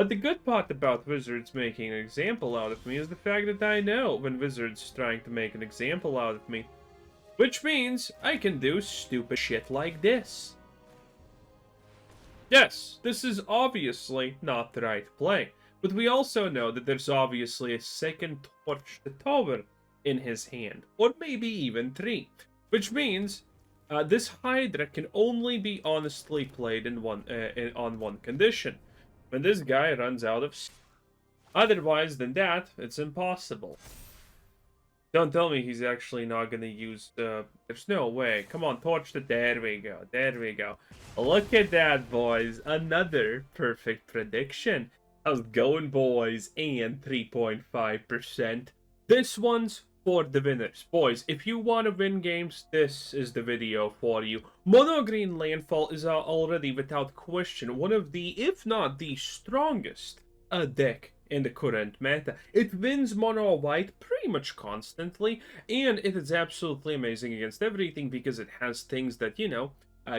But the good part about Wizards making an example out of me is the fact that I know when Wizards is trying to make an example out of me. Which means I can do stupid shit like this. Yes, this is obviously not the right play, but we also know that there's obviously a second Torch the Tower in his hand, or maybe even 3, which means this Hydra can only be honestly played in on one condition, when this guy runs out of. Otherwise than that, it's impossible. Don't tell me he's actually not gonna use the... There's no way. Come on, torch the... There we go. There we go. Look at that, boys. Another perfect prediction. How's it going, boys? And 3.5%. This one's for the winners. Boys, if you want to win games, this is the video for you. Mono Green Landfall is already, without question, one of the, if not the strongest deck in the current meta. It wins mono white pretty much constantly, and it is absolutely amazing against everything because it has things that, you know,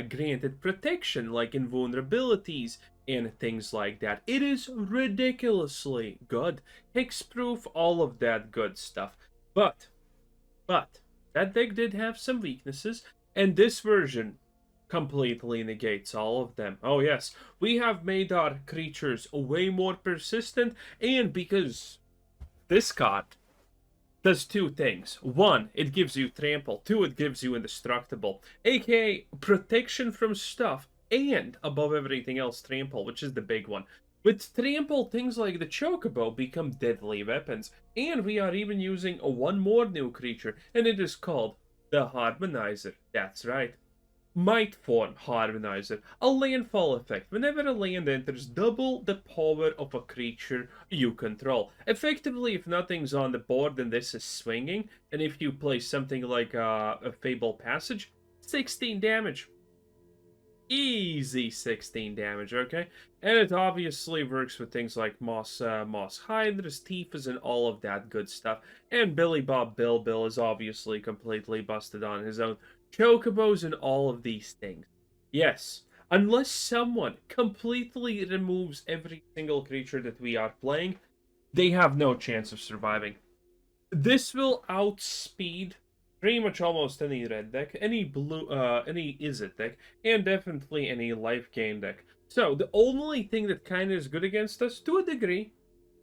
granted protection, like invulnerabilities and things like that. It is ridiculously good. Hexproof, all of that good stuff. But, that deck did have some weaknesses, and this version completely negates all of them. Oh yes, we have made our creatures way more persistent, and because this card does 2 things. 1, it gives you trample. 2, it gives you indestructible, aka protection from stuff, and above everything else, trample, which is the big one. With trample, things like the Chocobo become deadly weapons, and we are even using one more new creature, and it is called the Harmonizer. That's right. Mightform Harmonizer, a landfall effect. Whenever a land enters, double the power of a creature you control. Effectively, if nothing's on the board, then this is swinging, and if you play something like a Fabled Passage, 16 damage. Easy 16 damage, okay? And it obviously works with things like Moss Hydras, Tifas, and all of that good stuff. And Billy Bob Bill is obviously completely busted on his own. Chocobos and all of these things. Yes, unless someone completely removes every single creature that we are playing, they have no chance of surviving. This will outspeed pretty much almost any red deck, any blue, any Izzet deck, and definitely any life gain deck. So the only thing that kinda is good against us, to a degree,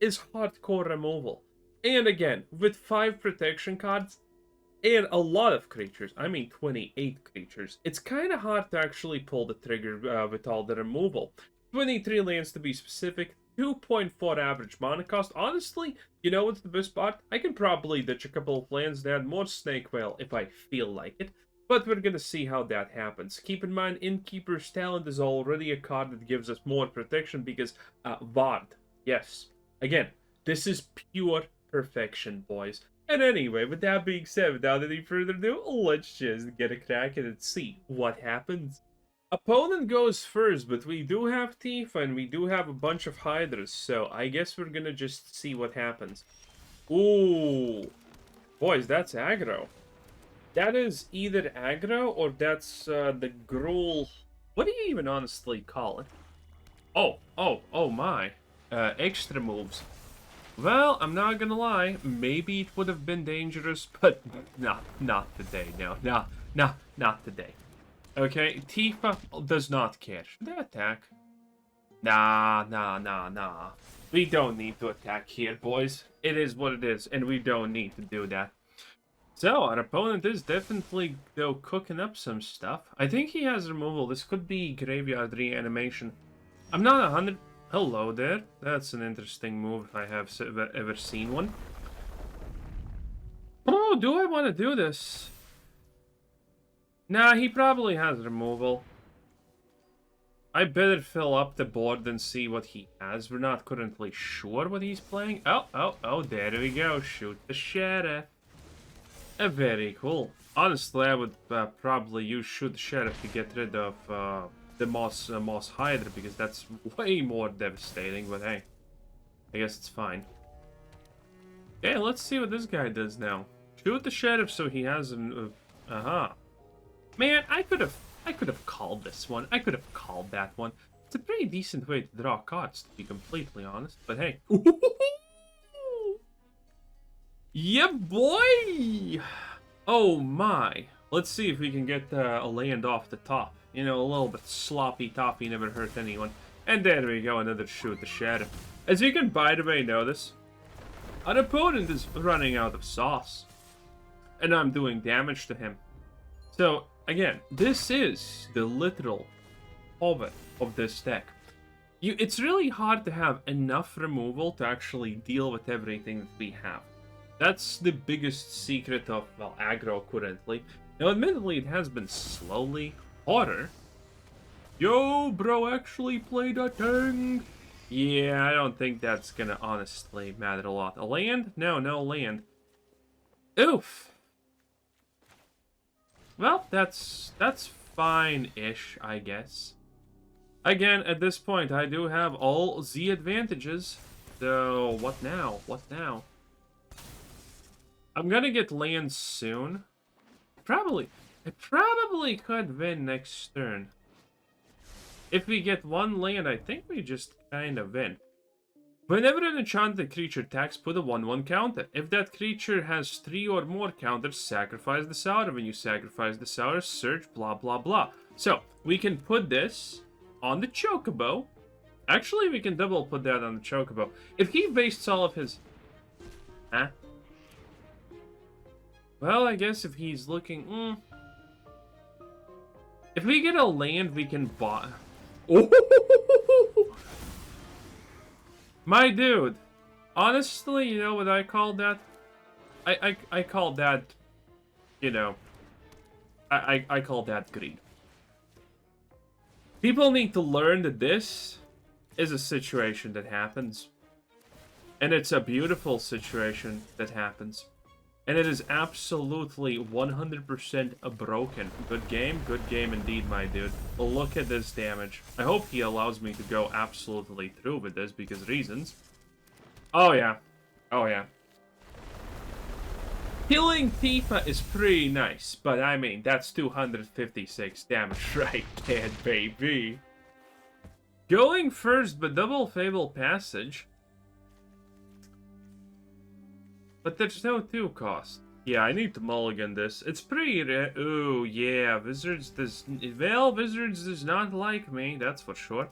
is hardcore removal. And again, with 5 protection cards, and a lot of creatures, I mean 28 creatures, it's kind of hard to actually pull the trigger with all the removal. 23 lands to be specific, 2.4 average mana cost. Honestly, you know what's the best part? I can probably ditch a couple of lands that add more Snake Veil if I feel like it, but we're gonna see how that happens. Keep in mind, Innkeeper's Talent is already a card that gives us more protection because Vard. Yes, again, this is pure perfection, boys. And anyway, with that being said, without any further ado, let's just get a crack at it and see what happens. Opponent goes first, but we do have Tifa and we do have a bunch of Hydras, so I guess we're gonna just see what happens. Ooh, boys, that's aggro. That is either aggro or that's the Gruul. What do you even honestly call it? Oh my. Extra moves. Well, I'm not gonna lie, maybe it would have been dangerous, but not today, no, not today. Okay, Tifa does not care. Should they attack? Nah. We don't need to attack here, boys. It is what it is, and we don't need to do that. So, our opponent is definitely, though, cooking up some stuff. I think he has removal. This could be Graveyard Reanimation. I'm not 100... Hello there. That's an interesting move if I have ever seen one. Oh, do I want to do this? Nah, he probably has removal. I better fill up the board and see what he has. We're not currently sure what he's playing. Oh, there we go. Shoot the Sheriff. Very cool. Honestly, I would probably use Shoot the Sheriff to get rid of the Moss Hydra, because that's way more devastating, but hey, I guess it's fine. Okay, let's see what this guy does now. Shoot the Sheriff so he has an... Man, I could have called this one. I could have called that one. It's a pretty decent way to draw cards, to be completely honest. But hey. Yeah, boy! Oh my. Let's see if we can get a land off the top. You know, a little bit sloppy toppy never hurt anyone. And there we go, another shoot the shadow. As you can, by the way, notice, our opponent is running out of sauce. And I'm doing damage to him. So, again, this is the literal power of this deck. It's really hard to have enough removal to actually deal with everything that we have. That's the biggest secret of, well, aggro currently. Now, admittedly, it has been slowly harder. Yo, bro, actually played a tank. Yeah, I don't think that's gonna honestly matter a lot. A land? No, no land. Oof. Well, that's fine-ish, I guess. Again, at this point, I do have all the advantages. So, what now? What now? I'm gonna get land soon. I probably could win next turn. If we get one land, I think we just kind of win. Whenever an enchanted creature attacks, put a 1/1 counter. If that creature has 3 or more counters, sacrifice the Sower. When you sacrifice the Sower, search blah blah blah. So, we can put this on the Chocobo. Actually, we can double put that on the Chocobo. If he wastes all of his... Huh? Well, I guess if he's looking... If we get a land, we can buy... Oh! My dude. Honestly, you know what I call that? I call that... You know... I call that greed. People need to learn that this is a situation that happens. And it's a beautiful situation that happens. And it is absolutely 100% broken. Good game indeed, my dude. Look at this damage. I hope he allows me to go absolutely through with this, because reasons. Oh yeah. Oh yeah. Killing Tifa is pretty nice, but I mean, that's 256 damage right there, baby. Going first, but double Fabled Passage. But there's no 2 cost. Yeah, I need to mulligan this. It's pretty rare. Ooh, yeah, Wizards does... Well, Wizards does not like me, that's for sure.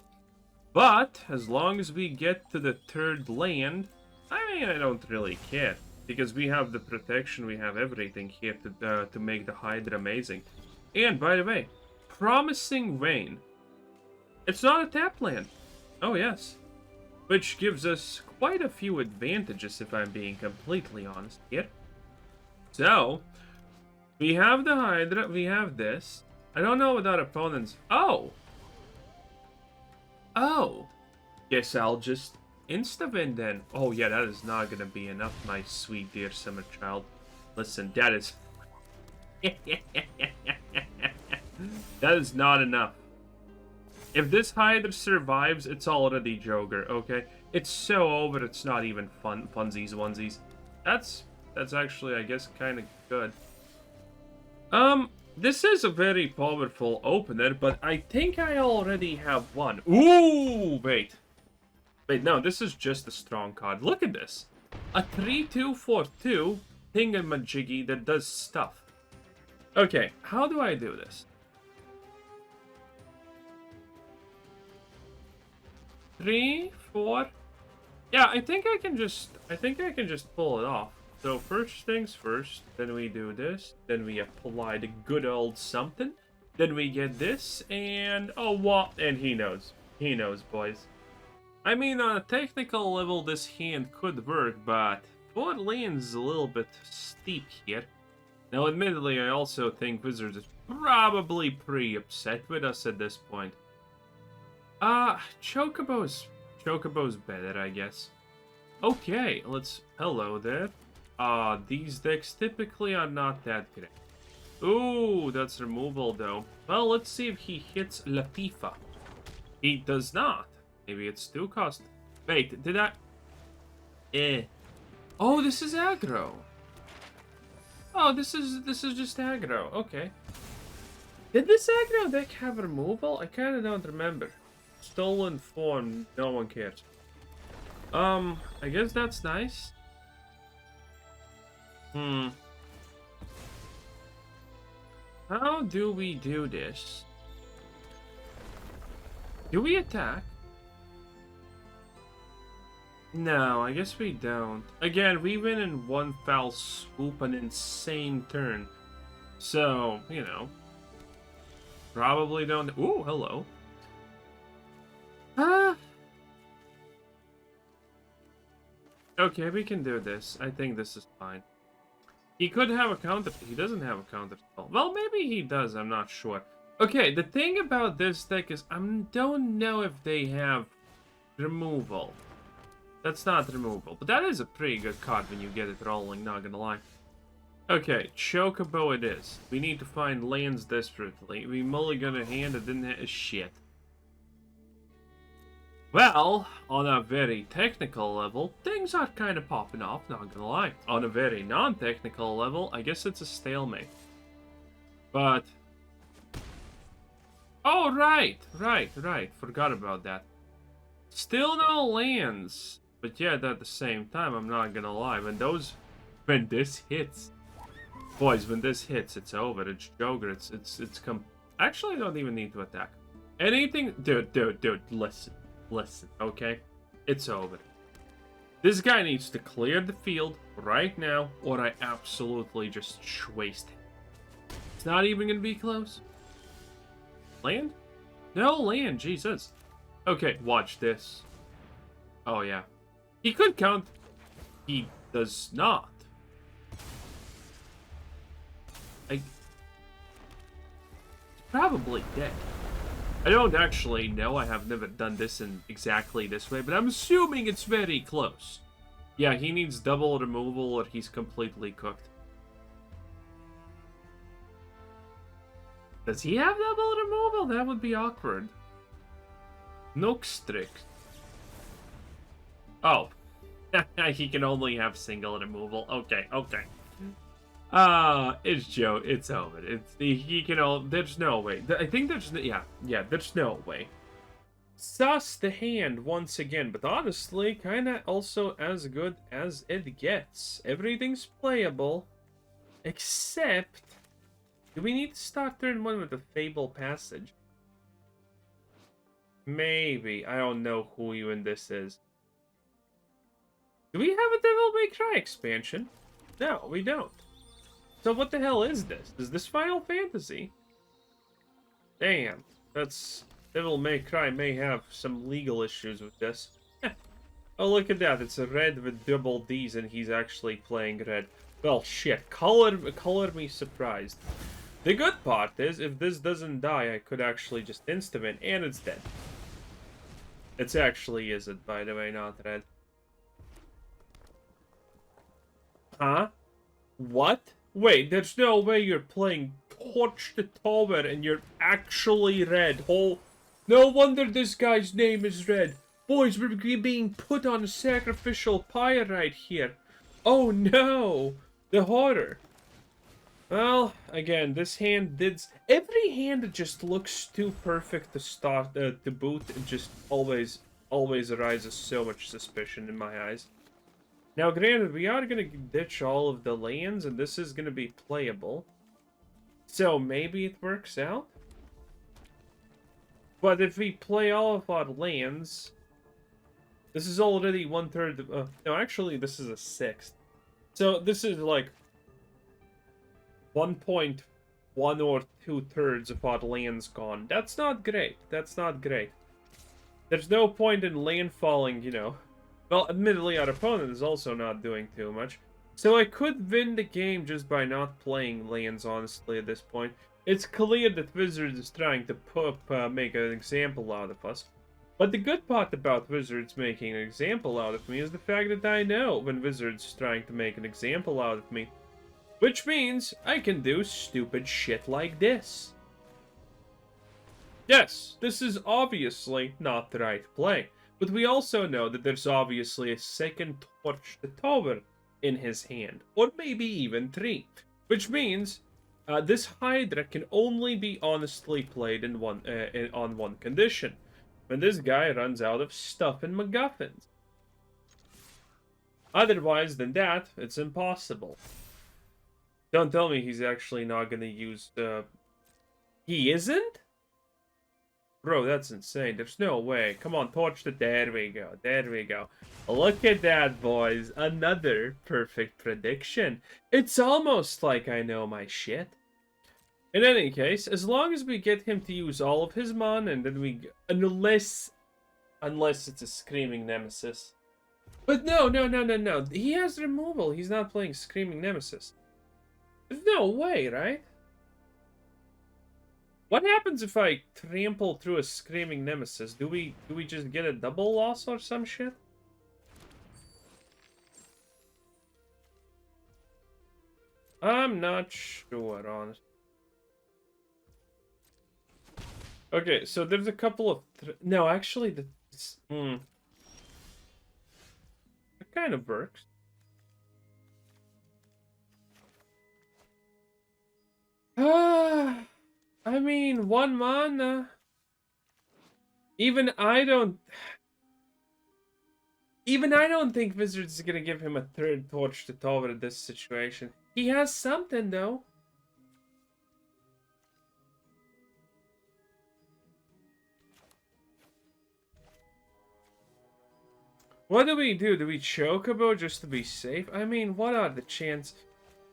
But, as long as we get to the 3rd land, I mean, I don't really care. Because we have the protection, we have everything here to make the Hydra amazing. And, by the way, Promising Rain. It's not a tap land. Oh, yes. Which gives us quite a few advantages, if I'm being completely honest here. So, we have the Hydra, we have this. I don't know what our opponents... Oh! Oh! Guess I'll just insta-win then. Oh yeah, that is not gonna be enough, my sweet dear summer child. Listen, that is... that is not enough. If this Hydra survives, it's already Joker, okay? It's so over, it's not even fun. Funsies, onesies. That's actually, I guess, kind of good. This is a very powerful opener, but I think I already have one. Ooh, wait. Wait, no, this is just a strong card. Look at this. A 3/2 for 2 thingamajiggy that does stuff. Okay, how do I do this? 3, 4. Yeah, I think I can just pull it off. So first things first, then we do this, then we apply the good old something, then we get this, and oh what? And he knows, boys. I mean, on a technical level, this hand could work, but 4 lands is a little bit steep here. Now, admittedly, I also think Wizards is probably pretty upset with us at this point. Chocobo's better, I guess. Okay, let's... Hello there. These decks typically are not that great. Ooh, that's removal, though. Well, let's see if he hits Tifa. He does not. Maybe it's 2 cost. Wait, did I... Oh, this is aggro. Oh, this is just aggro. Okay. Did this aggro deck have removal? I kind of don't remember. stolen form, no one cares. I guess that's nice. How do we do this? Do we attack? No, I guess we don't. Again, we win in one foul swoop, an insane turn. So, you know. Probably don't... Ooh, hello. Okay, we can do this. I think this is fine. He could have a counter. He doesn't have a counter spell. Well, maybe he does. I'm not sure. Okay, the thing about this deck is I don't know if they have removal. That's not removal, but that is a pretty good card when you get it rolling, not gonna lie. Okay, Chocobo it is. We need to find lands desperately. We mulligan a hand that didn't have shit. Well, on a very technical level, things are kind of popping off, not gonna lie. On a very non-technical level, I guess it's a stalemate. But... Oh, right. Forgot about that. Still no lands. But yet, at the same time, I'm not gonna lie. When this hits... Boys, when this hits, it's over. It's Joker. Actually, I don't even need to attack. Anything... Dude, listen, okay? It's over. This guy needs to clear the field right now, or I absolutely just waste him. It's not even gonna be close. Land? No land, Jesus. Okay, watch this. Oh, yeah. He could count. He does not. He's probably dead. I don't actually know. I have never done this in exactly this way, but I'm assuming it's very close. Yeah, he needs double removal or he's completely cooked. Does he have double removal? That would be awkward. Nookstrick. Oh. He can only have single removal. Okay. It's Joe. It's over. He can there's no way. I think there's there's no way. Sazh the hand once again, but honestly, kinda also as good as it gets. Everything's playable, except do we need to start turn 1 with the Fabled Passage? Maybe. I don't know who even this is. Do we have a Devil May Cry expansion? No, we don't. So what the hell is this? Is this Final Fantasy? Damn, that's... Devil May Cry may have some legal issues with this. Oh, look at that. It's a red with double Ds and he's actually playing red. Well, shit. Color me surprised. The good part is, if this doesn't die, I could actually just insta-win, and it's dead. It actually isn't, by the way, not red. Huh? What? Wait, there's no way you're playing Torch the Tower and you're actually red. Oh, no wonder this guy's name is red. Boys, we're being put on a sacrificial pyre right here. Oh no! The horror. Well, again, this hand did... Every hand that just looks too perfect to start, to boot, it just always arises so much suspicion in my eyes. Now, granted, we are going to ditch all of the lands, and this is going to be playable. So, maybe it works out? But if we play all of our lands... This is already 1/3... no, actually, this is a 1/6. So, this is like... 1.1 or 2/3 of our lands gone. That's not great. That's not great. There's no point in landfalling, you know. Well, admittedly, our opponent is also not doing too much. So I could win the game just by not playing lands, honestly, at this point. It's clear that Wizards is trying to make an example out of us. But the good part about Wizards making an example out of me is the fact that I know when Wizards is trying to make an example out of me. Which means I can do stupid shit like this. Yes, this is obviously not the right play. But we also know that there's obviously a second Torch the Tower in his hand. Or maybe even 3. Which means this Hydra can only be honestly played in on one condition. when this guy runs out of stuff and MacGuffins. Otherwise than that, it's impossible. Don't tell me he's actually not gonna use the... He isn't? Bro, that's insane. There's no way. Come on, torch the... There we go. There we go. Look at that, boys. Another perfect prediction. It's almost like I know my shit. In any case, as long as we get him to use all of his mana, and then we... Unless it's a Screaming Nemesis. But no. He has removal. He's not playing Screaming Nemesis. There's no way, right? What happens if I trample through a Screaming Nemesis? Do we just get a double loss or some shit? I'm not sure, honestly. Okay, so there's a couple of... No, actually, it kind of works. I mean, 1 mana. Even I don't think Wizards is gonna give him a 3rd Torch to Tower in this situation. He has something, though. What do we do? Do we Chocobo just to be safe? I mean, what are the chances?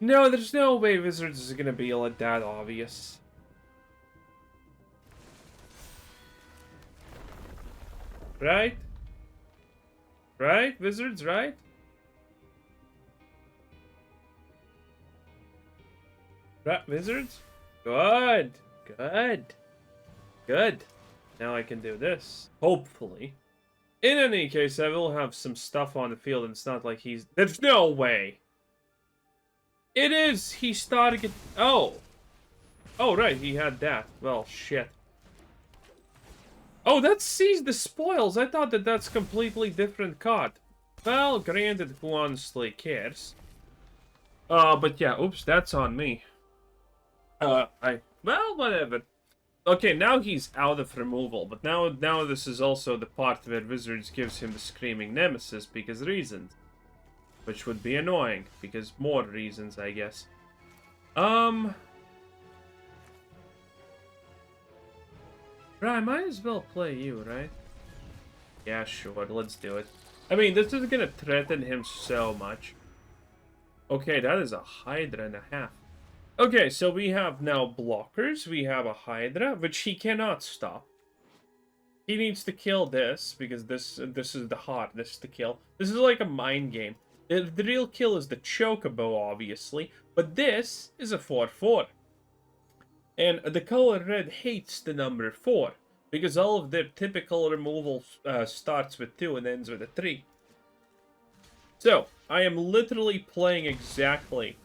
No, there's no way Wizards is gonna be like that obvious. Right? Right? Wizards, right? Right, Wizards? Good. Good. Good. Now I can do this. Hopefully. In any case, I will have some stuff on the field, and it's not like he's... There's no way! It is! He started... Oh! Oh, right, he had that. Well, shit. Oh, that Seize the Spoils! I thought that's completely different card. Well, granted, who honestly cares? But yeah, oops, that's on me. Well, whatever. Okay, now he's out of removal, but now this is also the part where Wizards gives him the Screaming Nemesis because reasons. Which would be annoying, because more reasons, I guess. Right, I might as well play you, right? Yeah, sure, let's do it. I mean, this is gonna threaten him so much. Okay, that is a Hydra and a half. Okay, so we have now blockers. We have a Hydra, which he cannot stop. He needs to kill this, because this is the hardest to kill. This is like a mind game. The real kill is the Chocobo, obviously, but this is a 4/4. And the color red hates the number 4, because all of their typical removal starts with 2 and ends with a 3. So, I am literally playing exactly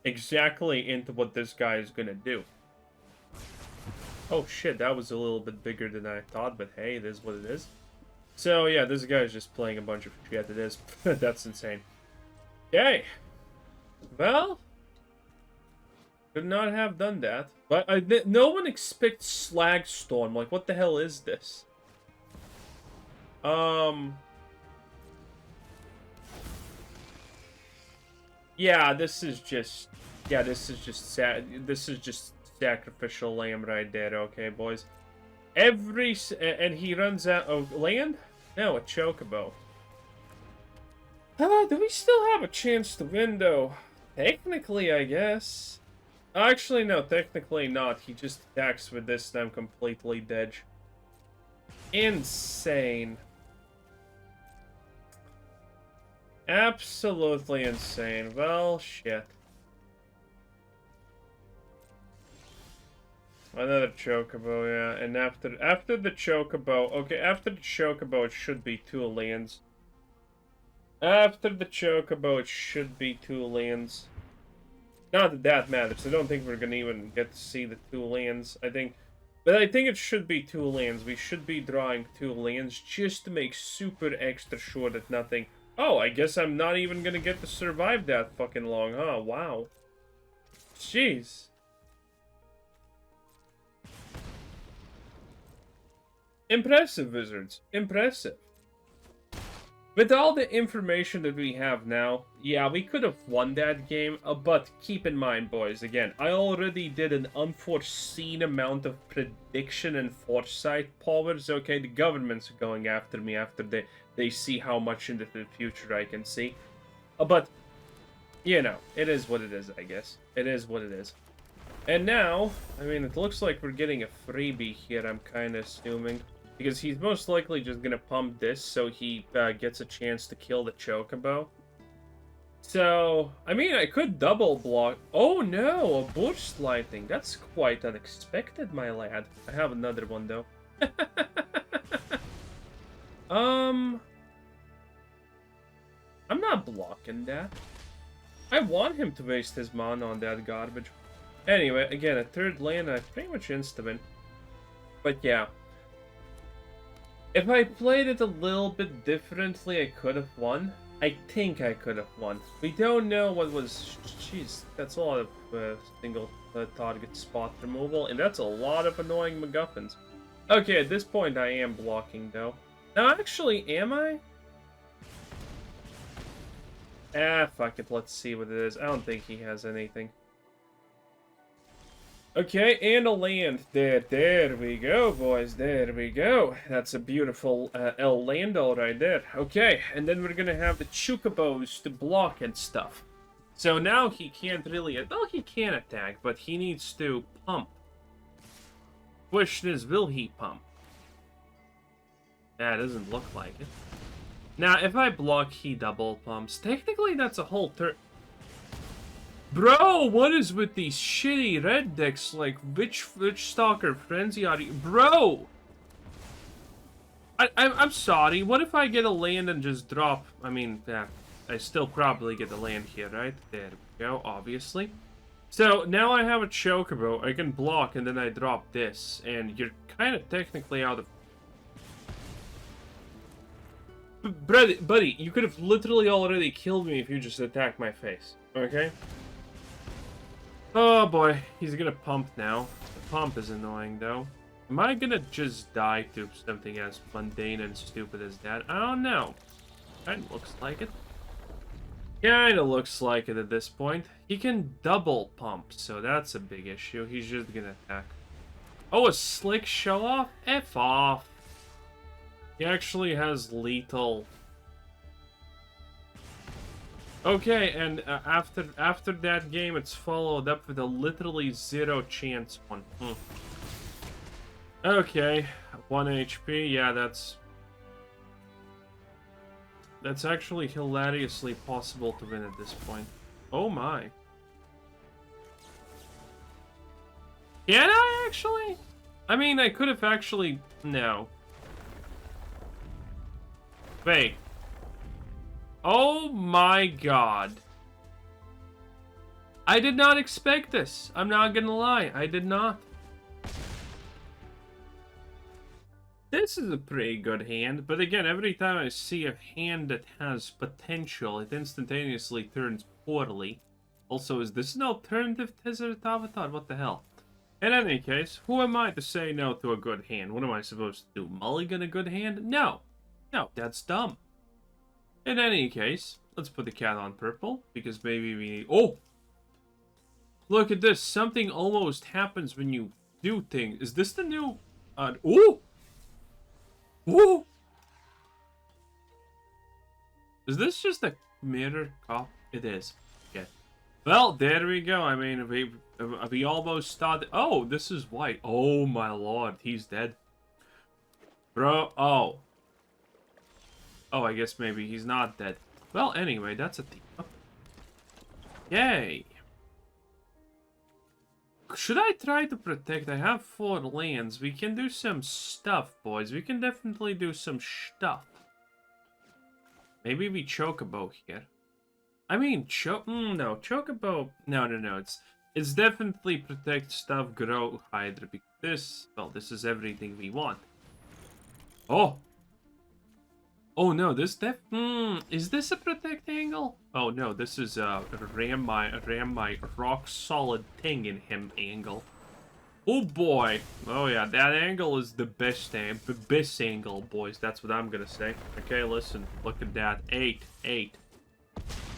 into what this guy is gonna do. Oh shit, that was a little bit bigger than I thought, but hey, it is what it is. So yeah, this guy is just playing a bunch of shit, it is. That's insane. Okay. Well, could not have done that. But no one expects Slag Storm. Like, what the hell is this? Yeah, this is just sacrificial lamb right there, okay, boys. And he runs out of land? No, a Chocobo. Do we still have a chance to win, though? Technically, I guess. Actually, no, technically not. He just attacks with this, and I'm completely dead. Insane. Absolutely insane. Well, shit. Another Chocobo, yeah. And after the Chocobo... Okay, after the Chocobo, it should be 2 lands. After the Chocobo, it should be 2 lands. Not that that matters. I don't think we're gonna even get to see the 2 lands. But I think it should be 2 lands. We should be drawing 2 lands just to make super extra sure that nothing... Oh, I guess I'm not even gonna get to survive that fucking long, huh? Wow. Jeez. Impressive, Wizards. Impressive. With all the information that we have now, yeah, we could have won that game, but keep in mind, boys, again, I already did an unforeseen amount of prediction and foresight powers, okay? The government's going after me after they see how much into the future I can see. But, you know, it is what it is, I guess. It is what it is. And now, I mean, it looks like we're getting a freebie here, I'm kind of assuming. Because he's most likely just gonna pump this so he gets a chance to kill the Chocobo. So, I mean, I could double block. Oh no, a burst lightning. That's quite unexpected, my lad. I have another one though. I'm not blocking that. I want him to waste his mana on that garbage. Anyway, again, a third land, I pretty much insta-win. But yeah. If I played it a little bit differently, I could have won. I think I could have won. We don't know what was... Jeez, that's a lot of single target spot removal, and that's a lot of annoying MacGuffins. Okay, at this point I am blocking, though. Now, actually, am I? Ah, fuck it, let's see what it is. I don't think he has anything. Okay, and a land. There we go, boys. There we go. That's a beautiful El Lando right there. Okay, and then we're gonna have the Chocobos to block and stuff. So now he can't really... Well, he can attack, but he needs to pump. Question is, will he pump? That doesn't look like it. Now, if I block, he double pumps. Technically, that's a whole turn... Bro, what is with these shitty red decks? Like, which Stalker Frenzy are you? Bro! I'm sorry, what if I get a land and just drop? I mean, yeah, I still probably get a land here, right? There we go, obviously. So, now I have a Chocobo, I can block, and then I drop this. And you're kind of technically out of... Buddy, you could have literally already killed me if you just attacked my face, okay? Oh boy, he's gonna pump now. The pump is annoying though. Am I gonna just die to something as mundane and stupid as that? I don't know. Kinda looks like it. Kinda looks like it at this point. He can double pump, so that's a big issue. He's just gonna attack. Oh, a slick show off? F off. He actually has lethal... Okay, and after that game, it's followed up with a literally 0 chance one. Okay, 1 HP. Yeah, that's actually hilariously possible to win at this point. Oh my! Can I actually? I mean, I could have actually. No. Wait. Oh my god. I did not expect this. I'm not gonna lie. I did not. This is a pretty good hand, but again, every time I see a hand that has potential, it instantaneously turns poorly. Also, is this an alternative Tezzeret Avatar? What the hell? In any case, who am I to say no to a good hand? What am I supposed to do? Mulligan a good hand? No. No, that's dumb. In any case, let's put the cat on purple, because maybe we need... Oh! Look at this. Something almost happens when you do things. Is this the new... Ooh! Ooh! Is this just a mirror cop? It is. Yeah. Well, there we go. I mean, we almost thought... Oh, this is white. Oh, my lord. He's dead. Bro, oh. Oh, I guess maybe he's not dead. Well, anyway, that's a Tifa. Yay! Should I try to protect? I have 4 lands. We can do some stuff, boys. We can definitely do some stuff. Maybe we Chocobo here. I mean, no, Chocobo... No. It's definitely protect stuff, grow Hydra. Because this... Well, this is everything we want. Oh! Oh no, this is this a protect angle? Oh no, this is ram my rock solid thing in him angle. Oh boy. Oh yeah, that angle is the best angle, boys. That's what I'm gonna say. Okay, listen. Look at that. 8.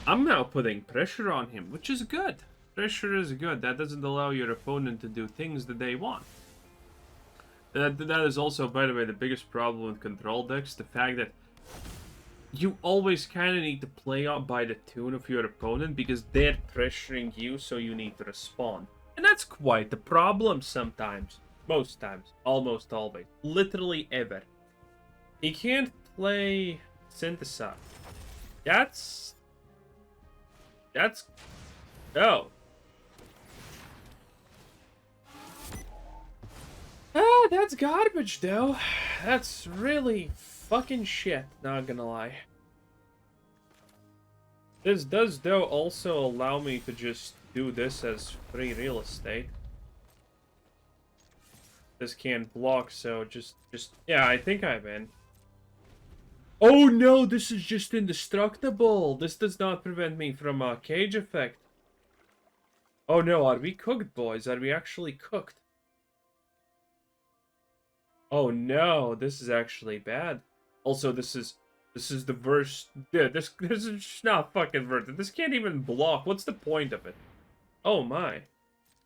I'm now putting pressure on him, which is good. Pressure is good. That doesn't allow your opponent to do things that they want. That is also, by the way, the biggest problem with control decks. The fact that you always kind of need to play out by the tune of your opponent because they're pressuring you, so you need to respond. And that's quite the problem sometimes. Most times. Almost always. Literally ever. He can't play Synthesize. That's... Oh. Ah, that's garbage, though. That's really fucking shit, not gonna lie. This does, though, also allow me to just do this as free real estate. This can't block, so just... Yeah, I think I'm in. Oh no, this is just indestructible. This does not prevent me from a cage effect. Oh no, are we cooked, boys? Are we actually cooked? Oh no, this is actually bad. Also, this is the worst. Yeah, this is not fucking worth it. This can't even block. What's the point of it? Oh my.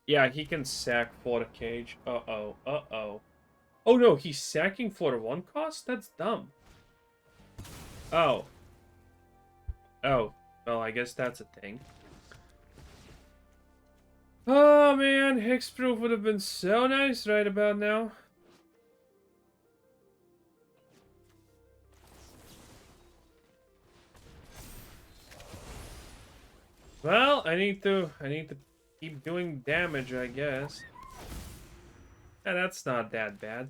Yeah, he can sack for a cage. Uh-oh. Oh no, he's sacking for 1 cost? That's dumb. Oh. Oh. Well, I guess that's a thing. Oh man, Hexproof would have been so nice right about now. Well, I need to keep doing damage, I guess. Yeah, that's not that bad.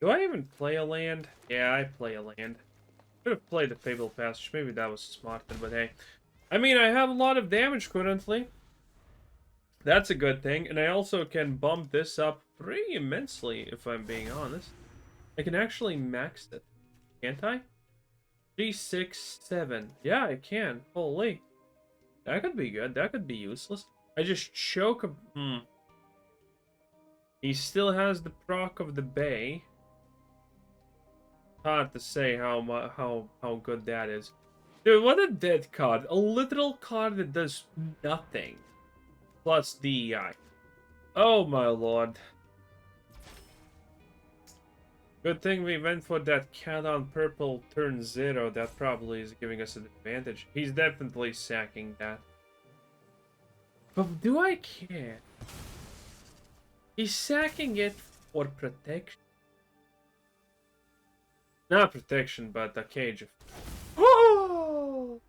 Do I even play a land? Yeah, I play a land. Could have played the Fabled Passage. Maybe that was smarter, but hey. I mean, I have a lot of damage currently. That's a good thing. And I also can bump this up pretty immensely, if I'm being honest. I can actually max it. Can't I? 3, 6, 7. Yeah, I can. Holy. That could be good. That could be useless. I just choke a... He still has the proc of the Bay. Hard to say how good that is. Dude, what a dead card. A literal card that does nothing. Plus DEI. Oh my lord. Good thing we went for that cat on purple turn 0. That probably is giving us an advantage. He's definitely sacking that. But do I care? He's sacking it for protection. Not protection, but a cage. Oh!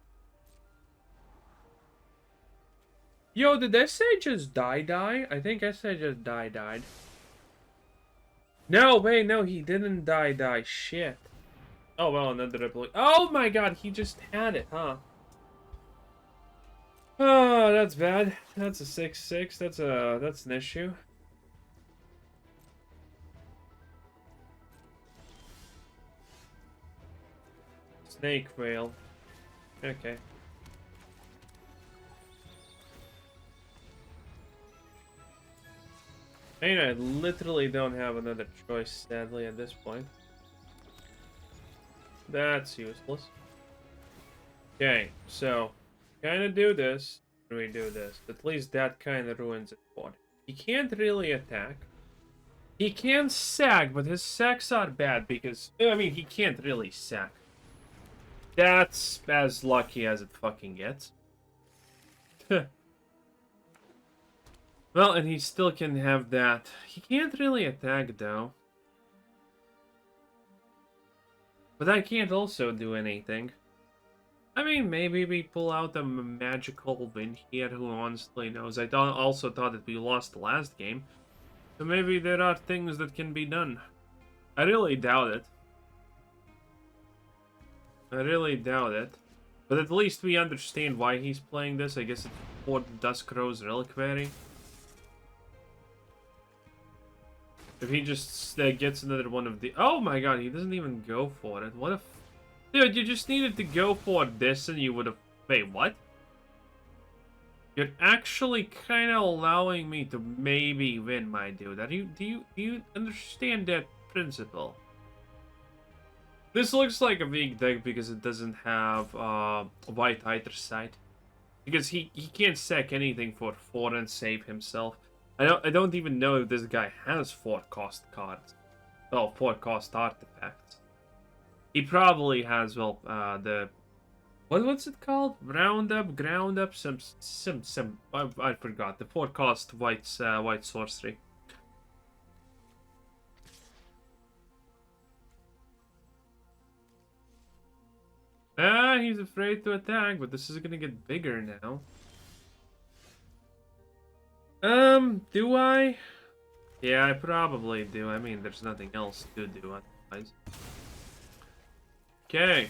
Yo, did SA just die? I think SA just died. No, wait, no, he didn't die. Shit. Oh, well, another ability. Oh my god, he just had it, huh? Oh, that's bad. That's a 6/6. That's an issue. Snake Veil. Okay. I mean, I literally don't have another choice, sadly, at this point. That's useless. Okay, so, kind of do this, and we do this. At least that kind of ruins it for him. He can't really attack. He can sack, but his sacks are bad because, I mean, he can't really sack. That's as lucky as it fucking gets. Well, and he still can have that. He can't really attack, though. But I can't also do anything. I mean, maybe we pull out a magical win here, who honestly knows. I also thought that we lost the last game. So maybe there are things that can be done. I really doubt it. I really doubt it. But at least we understand why he's playing this. I guess it's for the Duskrow's Reliquary. If he just gets another one of the... Oh my god, he doesn't even go for it. What if... Dude, you just needed to go for this and you would have... Wait, what? You're actually kind of allowing me to maybe win, my dude. Do you understand that principle? This looks like a weak deck because it doesn't have white either side. Because he can't sack anything for 4 and save himself. I don't even know if this guy has 4 cost cards. Well, 4 cost artifacts. He probably has, well, the what's it called? Ground up, some I forgot. The 4 cost white sorcery. He's afraid to attack, but this is gonna get bigger now. Do I? Yeah, I probably do. I mean, there's nothing else to do otherwise. Okay.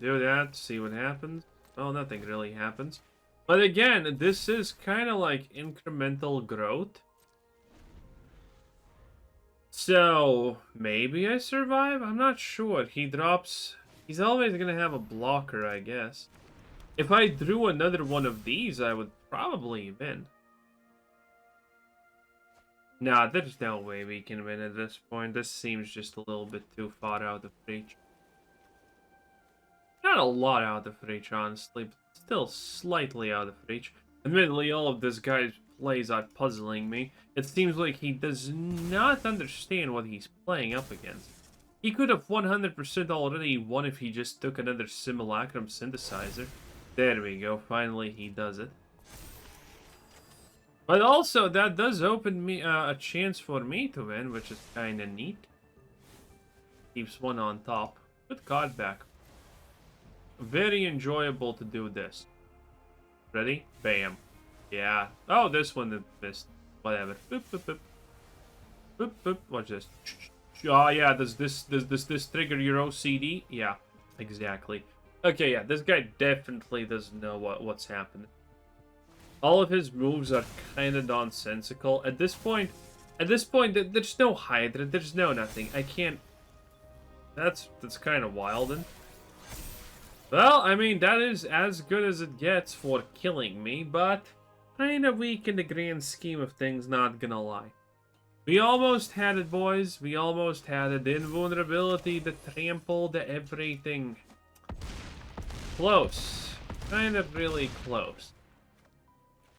Do that, see what happens. Well, nothing really happens. But again, this is kind of like incremental growth. So, maybe I survive? I'm not sure. He drops... He's always going to have a blocker, I guess. If I drew another one of these, I would probably win. Nah, there's no way we can win at this point. This seems just a little bit too far out of reach. Not a lot out of reach, honestly, but still slightly out of reach. Admittedly, all of this guy's plays are puzzling me. It seems like he does not understand what he's playing up against. He could have 100% already won if he just took another Simulacrum Synthesizer. There we go, finally he does it. But also, that does open me a chance for me to win, which is kinda neat. Keeps one on top. Good card back. Very enjoyable to do this. Ready? Bam. Yeah. Oh, this one missed. Whatever. Boop, boop, boop. Boop, boop. Watch this. Oh, yeah. Does this trigger your OCD? Yeah. Exactly. Okay, yeah. This guy definitely doesn't know what's happening. All of his moves are kind of nonsensical. At this point, there's no Hydra. There's no nothing. I can't... That's kind of wild. And well, I mean, that is as good as it gets for killing me, but kind of weak in the grand scheme of things, not gonna lie. We almost had it, boys. We almost had it. The invulnerability, the trample, the everything. Close. Kind of really close.